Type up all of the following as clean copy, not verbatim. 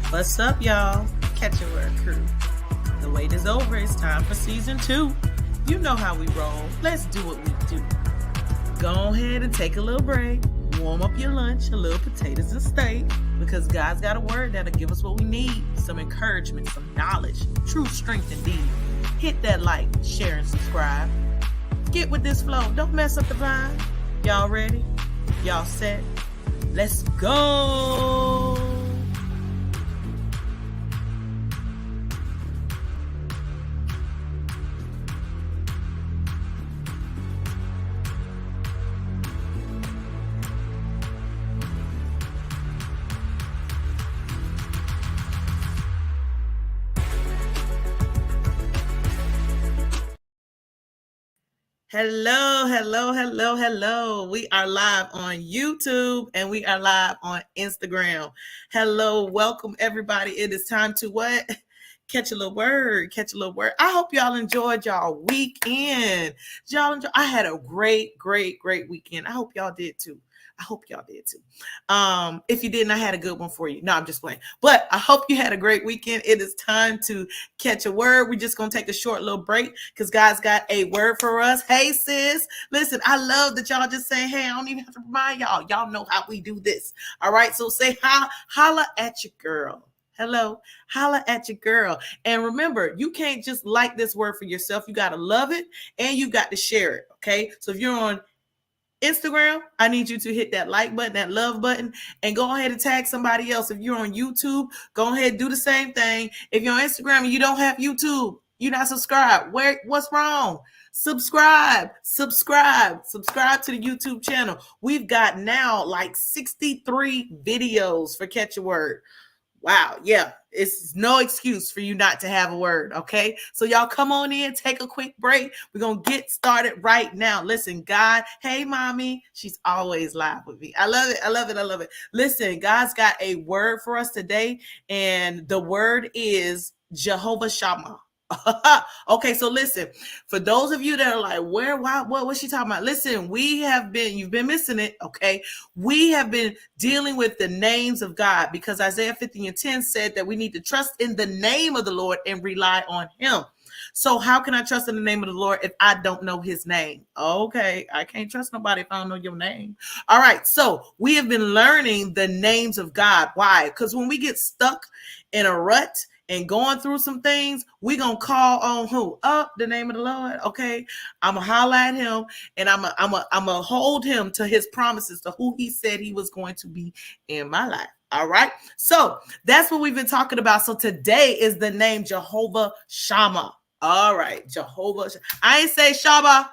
What's up, y'all? Catch Your Word crew. The wait is over. It's time for season 2. You know how we roll. Let's do what we do. Go ahead and take a little break. Warm up your lunch, a little potatoes and steak, because God's got a word that'll give us what we need. Some encouragement, some knowledge, true strength indeed. Hit that like, share, and subscribe. Get with this flow. Don't mess up the vibe. Y'all ready? Y'all set? Let's go! Hello. We are live on YouTube and we are live on Instagram. Hello, welcome everybody. It is time to what? Catch a little word. I hope y'all enjoyed y'all weekend. I had a great weekend. I hope y'all did too. If you didn't, I had a good one for you. No, I'm just playing. But I hope you had a great weekend. It is time to catch a word. We're just going to take a short little break because God's got a word for us. Hey, sis. Listen, I love that y'all just say, hey, I don't even have to remind y'all. Y'all know how we do this. All right. So say holla at your girl. Hello, holla at your girl. And remember, you can't just like this word for yourself. You got to love it and you got to share it. Okay. So if you're on Instagram, I need you to hit that like button, that love button, and go ahead and tag somebody else. If you're on YouTube, go ahead and do the same thing. If you're on Instagram and you don't have YouTube, you're not subscribed. What's wrong? Subscribe to the YouTube channel. We've got now like 63 videos for Catch a Word. Wow. Yeah. It's no excuse for you not to have a word. Okay. So y'all come on in, take a quick break. We're going to get started right now. Listen, God. Hey, mommy. She's always live with me. I love it. Listen, God's got a word for us today. And the word is Jehovah Shammah. Okay, so listen, for those of you that are like, what's she talking about? Listen, you've been missing it. Okay. We have been dealing with the names of God because Isaiah 50:10 said that we need to trust in the name of the Lord and rely on him. So how can I trust in the name of the Lord if I don't know his name? Okay, I can't trust nobody if I don't know your name. All right, so we have been learning the names of God. Why? Because when we get stuck in a rut and going through some things, we're going to call on who? The name of the Lord. Okay. I'm going to holler at him and I'm going to hold him to his promises, to who he said he was going to be in my life. All right. So that's what we've been talking about. So today is the name Jehovah Shammah. All right. Jehovah. I ain't say Shammah.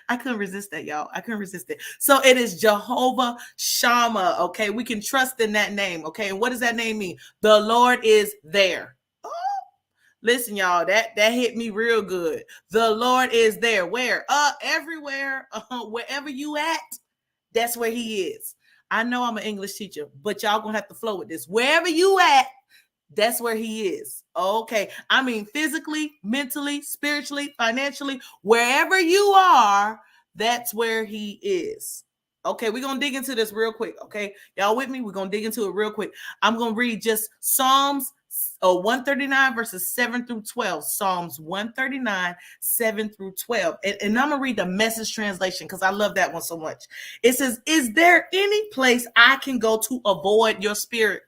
I couldn't resist that, y'all. I couldn't resist it. So it is Jehovah Shammah. Okay. We can trust in that name. Okay. And what does that name mean? The Lord is there. Oh, listen, y'all, that hit me real good. The Lord is there. Where? Everywhere. Wherever you at, that's where he is. I know I'm an English teacher, but y'all gonna have to flow with this. Wherever you at, that's where he is. Okay. I mean, physically, mentally, spiritually, financially, wherever you are, that's where he is. Okay. We're going to dig into this real quick. Okay. Y'all with me? We're going to dig into it real quick. I'm going to read just Psalms 139 verses 7 through 12. Psalms 139, 7 through 12. And I'm going to read the Message translation because I love that one so much. It says, is there any place I can go to avoid your spirit?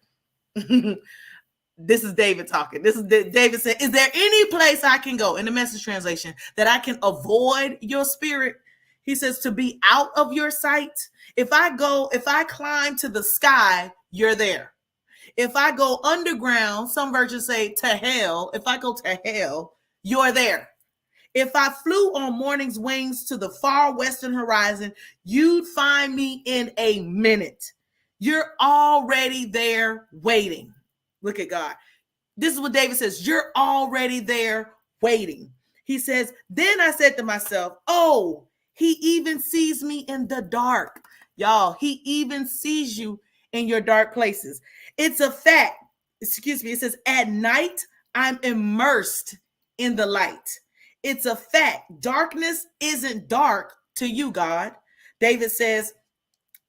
This is David talking. David said, is there any place I can go, in the Message translation, that I can avoid your spirit? He says, to be out of your sight. If I climb to the sky, you're there. If I go underground, some versions say to hell. If I go to hell, you're there. If I flew on morning's wings to the far western horizon, you'd find me in a minute. You're already there waiting. Look at God. This is what David says. You're already there waiting. He says, then I said to myself, oh, he even sees me in the dark. Y'all, he even sees you in your dark places. It's a fact. It says, at night, I'm immersed in the light. It's a fact. Darkness isn't dark to you, God. David says,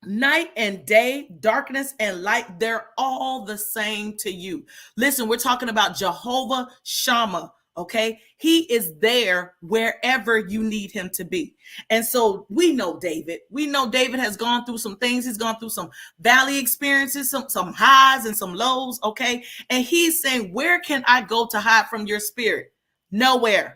Night and day, darkness and light, they're all the same to you. Listen, we're talking about Jehovah Shammah, okay? He is there wherever you need him to be. And so we know David. We know David has gone through some things. He's gone through some valley experiences, some highs and some lows, okay? And he's saying, where can I go to hide from your spirit? Nowhere.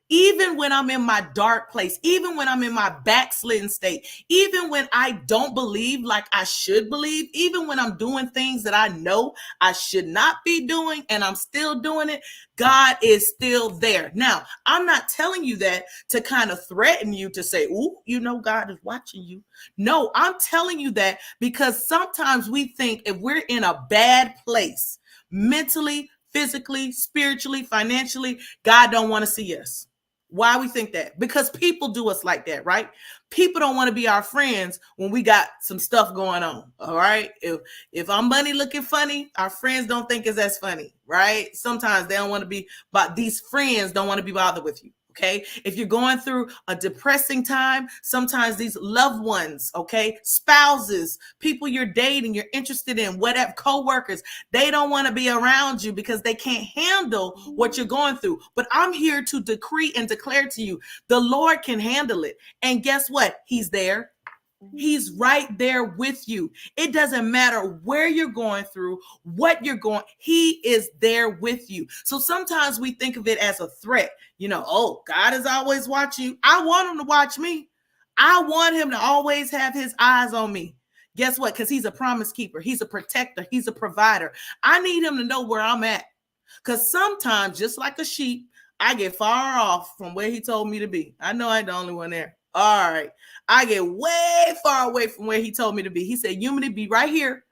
Even when I'm in my dark place, even when I'm in my backslidden state, even when I don't believe like I should believe, even when I'm doing things that I know I should not be doing and I'm still doing it, God is still there. Now, I'm not telling you that to kind of threaten you to say, ooh, you know, God is watching you. No, I'm telling you that because sometimes we think if we're in a bad place, mentally, physically, spiritually, financially, God don't want to see us. Why we think that? Because people do us like that, right? People don't want to be our friends when we got some stuff going on. All right. If our money looking funny, our friends don't think it's as funny, right? Sometimes they don't want to be, but these friends don't want to be bothered with you. Okay. If you're going through a depressing time, sometimes these loved ones, okay, spouses, people you're dating, you're interested in, whatever, co-workers, they don't want to be around you because they can't handle what you're going through. But I'm here to decree and declare to you, the Lord can handle it. And guess what? He's there. He's right there with you. It doesn't matter where you're going through, what you're going, he is there with you. So sometimes we think of it as a threat. You know, oh, God is always watching you. I want him to watch me. I want him to always have his eyes on me. Guess what? Because he's a promise keeper. He's a protector. He's a provider. I need him to know where I'm at. Because sometimes, just like a sheep, I get far off from where he told me to be. I know I ain't the only one there. All right. I get way far away from where he told me to be. He said, you need to be right here.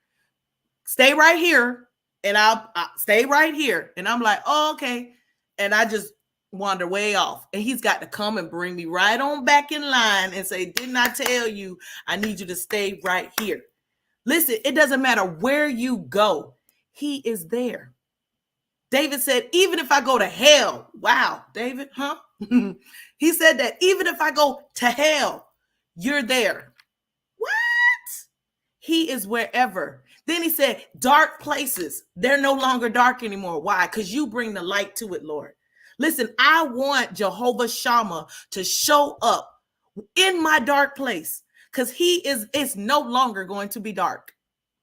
Stay right here. And I'll stay right here. And I'm like, oh, okay. And I just wander way off. And he's got to come and bring me right on back in line and say, didn't I tell you I need you to stay right here? Listen, it doesn't matter where you go. He is there. David said, even if I go to hell, wow, David, huh? He said that even if I go to hell, you're there. What? He is wherever. Then he said, dark places, they're no longer dark anymore. Why? Because you bring the light to it, Lord. Listen, I want Jehovah Shammah to show up in my dark place because it's no longer going to be dark.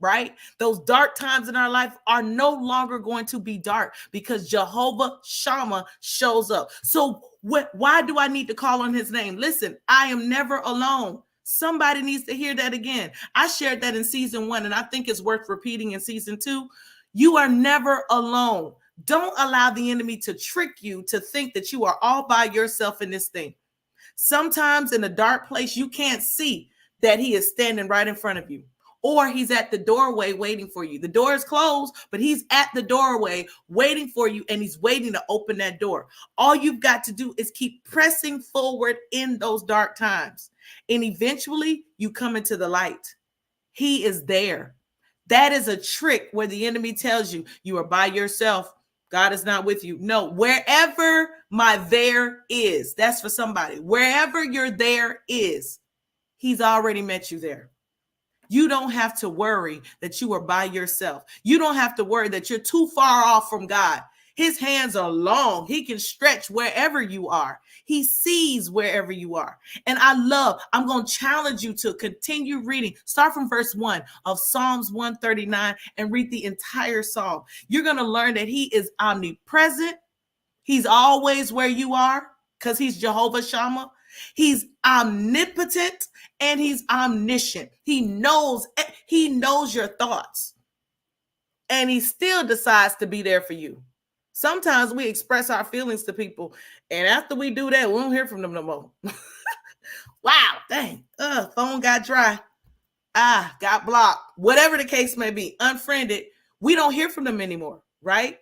Right? Those dark times in our life are no longer going to be dark because Jehovah Shammah shows up. So why do I need to call on his name? Listen, I am never alone. Somebody needs to hear that again. I shared that in season 1, and I think it's worth repeating in season 2. You are never alone. Don't allow the enemy to trick you to think that you are all by yourself in this thing. Sometimes in a dark place, you can't see that he is standing right in front of you. Or he's at the doorway waiting for you. The door is closed, but he's at the doorway waiting for you, and he's waiting to open that door. All you've got to do is keep pressing forward in those dark times. And eventually you come into the light. He is there. That is a trick where the enemy tells you you are by yourself. God is not with you. No, wherever my there is, that's for somebody. Wherever your there is, he's already met you there. You don't have to worry that you are by yourself. You don't have to worry that you're too far off from God. His hands are long. He can stretch wherever you are. He sees wherever you are. And I'm going to challenge you to continue reading. Start from verse 1 of Psalms 139 and read the entire psalm. You're going to learn that he is omnipresent. He's always where you are because he's Jehovah Shammah. He's omnipotent and he's omniscient. He knows your thoughts, and he still decides to be there for you. Sometimes we express our feelings to people, and after we do that, we don't hear from them no more. Wow, dang, phone got dry. Got blocked. Whatever the case may be, unfriended. We don't hear from them anymore, right?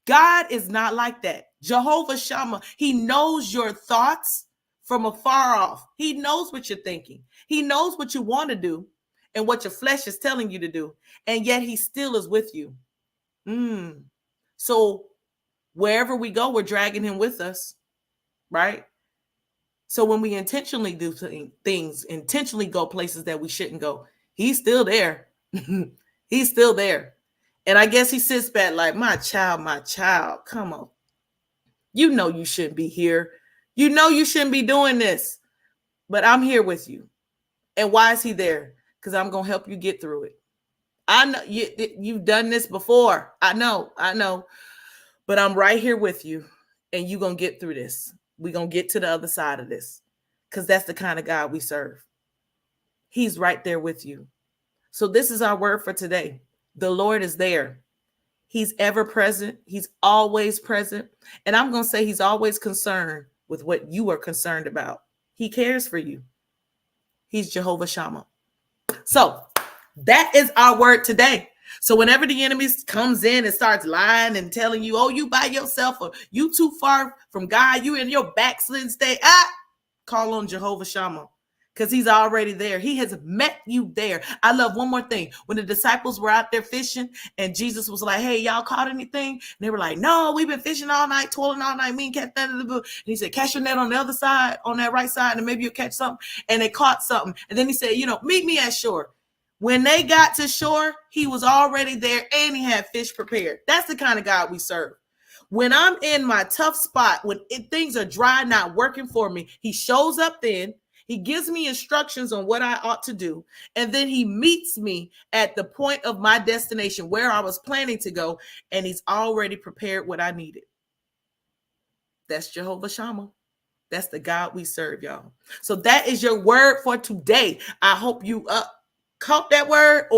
God is not like that. Jehovah Shammah, he knows your thoughts from afar off. He knows what you're thinking. He knows what you want to do and what your flesh is telling you to do. And yet he still is with you. So wherever we go, we're dragging him with us, right? So when we intentionally do things, intentionally go places that we shouldn't go, He's still there. He's still there. And I guess he sits back like, my child, come on. You know you shouldn't be here. You know you shouldn't be doing this. But I'm here with you. And why is he there? Because I'm going to help you get through it. I know you've done this before. I know. But I'm right here with you. And you're going to get through this. We're going to get to the other side of this. Because that's the kind of God we serve. He's right there with you. So this is our word for today. The Lord is there. He's ever present. He's always present. And I'm going to say he's always concerned with what you are concerned about. He cares for you. He's Jehovah Shammah. So that is our word today. So whenever the enemy comes in and starts lying and telling you, oh, you by yourself, or you too far from God, you in your backslidden state, call on Jehovah Shammah. Because he's already there. He has met you there. I love one more thing. When the disciples were out there fishing and Jesus was like, hey, y'all caught anything? And they were like, no, we've been fishing all night, toiling all night. Me and catch that. And he said, catch your net on the other side, on that right side, and maybe you'll catch something. And they caught something. And then he said, meet me at shore. When they got to shore, he was already there and he had fish prepared. That's the kind of God we serve. When I'm in my tough spot, when things are dry, not working for me, he shows up then. He gives me instructions on what I ought to do. And then he meets me at the point of my destination where I was planning to go. And he's already prepared what I needed. That's Jehovah Shammah. That's the God we serve, y'all. So that is your word for today. I hope you caught that word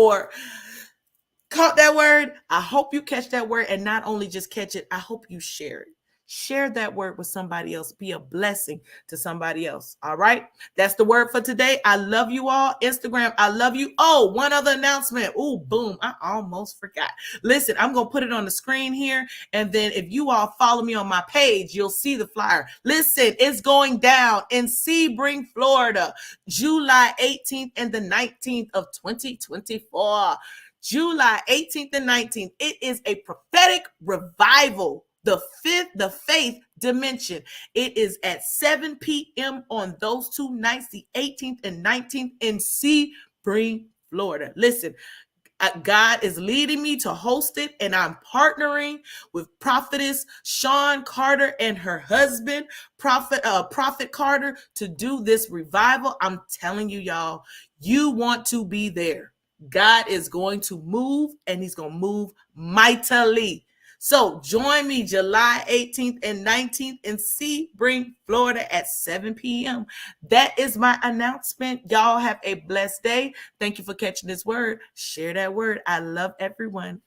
I hope you catch that word, and not only just catch it, I hope you share it. Share that word with somebody else. Be a blessing to somebody else. All right. That's the word for today. I love you all. Instagram, I love you. Oh, one other announcement. Oh, boom. I almost forgot. Listen, I'm going to put it on the screen here. And then if you all follow me on my page, you'll see the flyer. Listen, it's going down in Sebring, Florida, July 18th and the 19th of 2024. July 18th and 19th. It is a prophetic revival. The faith dimension. It is at 7 p.m. on those 2 nights, the 18th and 19th in Sebring, Florida. Listen, God is leading me to host it, and I'm partnering with prophetess Sean Carter and her husband, Prophet Carter, to do this revival. I'm telling you, y'all, you want to be there. God is going to move, and he's going to move mightily. So join me July 18th and 19th in Sebring, Florida at 7 p.m. That is my announcement. Y'all have a blessed day. Thank you for catching this word. Share that word. I love everyone.